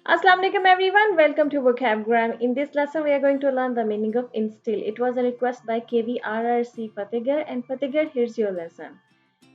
Assalamu alaikum everyone. Welcome to Vocabgram. In this lesson, we are going to learn the meaning of instill. It was a request by KVRRC Fatehgarh, and Fatehgarh, here's your lesson.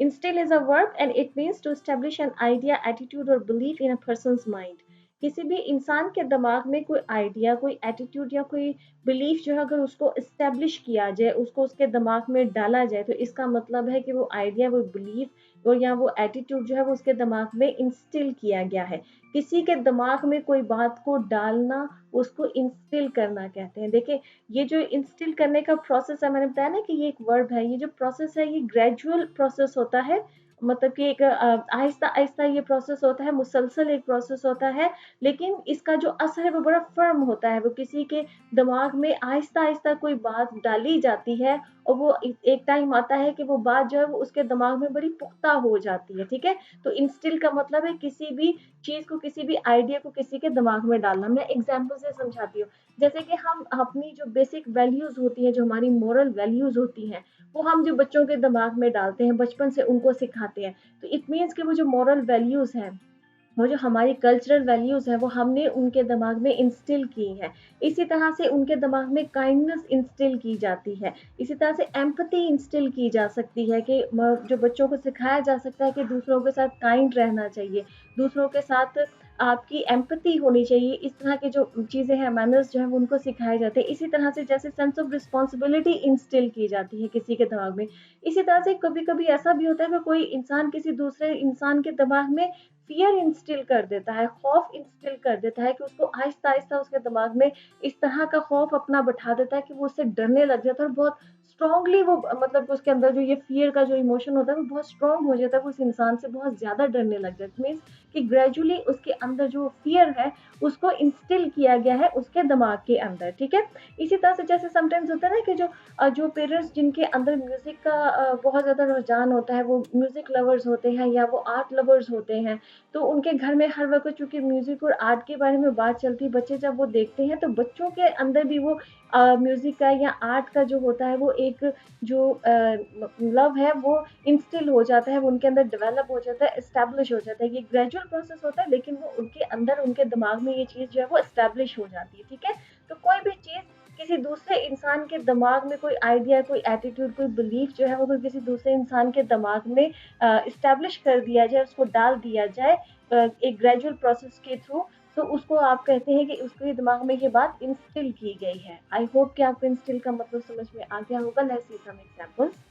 Instill is a verb and it means to establish an idea, attitude or belief in a person's mind. किसी भी इंसान के दिमाग में कोई idea, कोई attitude या कोई बिलीफ जो है अगर उसको इस्टेब्लिश किया जाए, उसको उसके दिमाग में डाला जाए, तो इसका मतलब है कि वो आइडिया, वो बिलीफ और या वो एटीट्यूड जो है वो उसके दिमाग में इंस्टिल किया गया है। किसी के दिमाग में कोई बात को डालना, उसको इंस्टिल करना कहते हैं। देखिए, ये जो इंस्टिल करने का प्रोसेस है, मैंने बताया ना कि ये एक वर्ब है। ये जो प्रोसेस है ये ग्रेजुअल प्रोसेस होता है, मतलब कि एक आहिस्ता आहिस्ता ये प्रोसेस होता है, मुसलसल एक प्रोसेस होता है। लेकिन इसका जो असर है वो बड़ा फर्म होता है। वो किसी के दिमाग में आहिस्ता आहिस्ता कोई बात डाली जाती है और वो एक टाइम आता है कि वो बात जो है वो उसके दिमाग में बड़ी पुख्ता हो जाती है। ठीक है, तो इंस्टिल का मतलब है किसी भी चीज को, किसी भी आइडिया को किसी के दिमाग में डालना। मैं एग्जाम्पल से समझाती हूँ। जैसे कि हम अपनी जो बेसिक वैल्यूज होती है, जो हमारी मोरल वैल्यूज होती हैं, वो हम जो बच्चों के दिमाग में डालते हैं, बचपन से उनको सिखाते हैं। तो इट मीन्स कि वो जो मोरल वैल्यूज हैं, वो जो हमारी कल्चरल वैल्यूज है, वो हमने उनके दिमाग में इंस्टिल की है। इसी तरह से उनके दिमाग में काइंडनेस इंस्टिल की जाती है। इसी तरह से एम्पैथी इंस्टिल की जा सकती है कि जो बच्चों को सिखाया जा सकता है कि दूसरों के साथ काइंड रहना चाहिए, दूसरों के साथ आपकी एम्पैथी होनी चाहिए। इस तरह की जो चीज़ें हैं, मैनर्स जो है वो उनको सिखाए जाते हैं। इसी तरह से जैसे सेंस ऑफ रिस्पॉन्सिबिलिटी इंस्टिल की जाती है किसी के दिमाग में। इसी तरह से कभी कभी ऐसा भी होता है कि कोई इंसान किसी दूसरे इंसान के दिमाग में फियर इंस्टिल कर देता है, खौफ इंस्टिल कर देता है, कि उसको आहिस्ता आहिस्ता उसके दिमाग में इस तरह का खौफ अपना बैठा देता है कि वो उससे डरने लग जाता है और बहुत स्ट्रांगली वो, मतलब उसके अंदर जो ये फियर का जो इमोशन होता है वो बहुत स्ट्रांग हो जाता है, वो उस इंसान से बहुत ज्यादा डरने लग जाता है। मीन्स कि ग्रेजुअली उसके अंदर जो फियर है उसको इंस्टिल किया गया है उसके दिमाग के अंदर। ठीक है, इसी तरह से जैसे समटाइम्स होता है ना कि जो पेरेंट्स जिनके अंदर म्यूजिक का बहुत ज्यादा रुझान होता है, वो म्यूजिक लवर्स होते हैं या वो आर्ट लवर्स होते हैं, तो उनके घर में हर वक्त चूंकि म्यूजिक और आर्ट के बारे में बात चलती है, बच्चे जब वो देखते हैं तो बच्चों के अंदर भी वो म्यूजिक का या आर्ट का जो होता है वो एक जो लव है वो इंस्टिल हो जाता है, वो उनके अंदर डेवलप हो जाता है, एस्टेब्लिश हो जाता है। ये ग्रेजुअल प्रोसेस होता है, लेकिन वो उनके अंदर, उनके दिमाग में ये चीज जो है वो एस्टेब्लिश हो जाती है। ठीक है, तो कोई भी चीज किसी दूसरे इंसान के दिमाग में, कोई आइडिया, कोई एटीट्यूड, कोई बिलीफ जो है वो अगर किसी दूसरे इंसान के दिमाग में इस्टेब्लिश कर दिया जाए, उसको डाल दिया जाए एक ग्रेजुअल प्रोसेस के थ्रू, तो उसको आप कहते हैं कि उसके दिमाग में ये बात इंस्टिल की गई है। आई होप कि आपको इंस्टिल का मतलब समझ में आ गया होगा। Let's see some examples.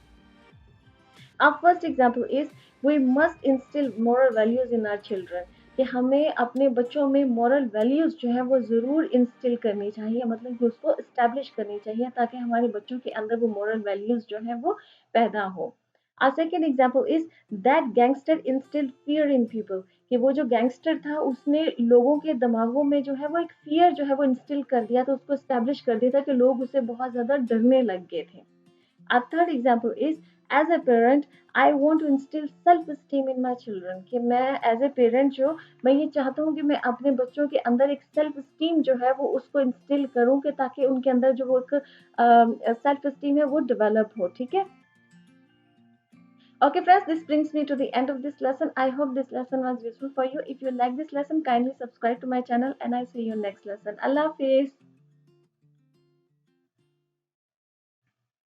Our first example is we must instill moral values in our children, कि हमें अपने बच्चों में moral values जो है वो ज़रूर instill करनी चाहिए, मतलब कि उसको establish करनी चाहिए ताकि हमारे बच्चों के अंदर वो moral values जो है वो पैदा हो। Our second example is that gangster instilled fear in people, कि वो जो गैंगस्टर था उसने लोगों के दिमागों में जो है वो एक फियर जो है वो इंस्टिल कर दिया, तो उसको establish कर दिया था कि लोग उससे बहुत ज़्यादा डरने लग गए थे। A third example is as a parent I want to instill self esteem in my children, कि मैं एज ए पेरेंट जो मैं ये चाहता हूँ कि मैं अपने बच्चों के अंदर एक सेल्फ स्टीम जो है वो उसको इंस्टिल करूँ, कि ताकि उनके अंदर जो वो एक सेल्फ स्टीम है वो डेवलप हो। ठीक है, okay friends, this brings me to the end of this lesson. I hope this lesson was useful for you. If you like this lesson, kindly subscribe to my channel and I see you next lesson. Allah Hafiz.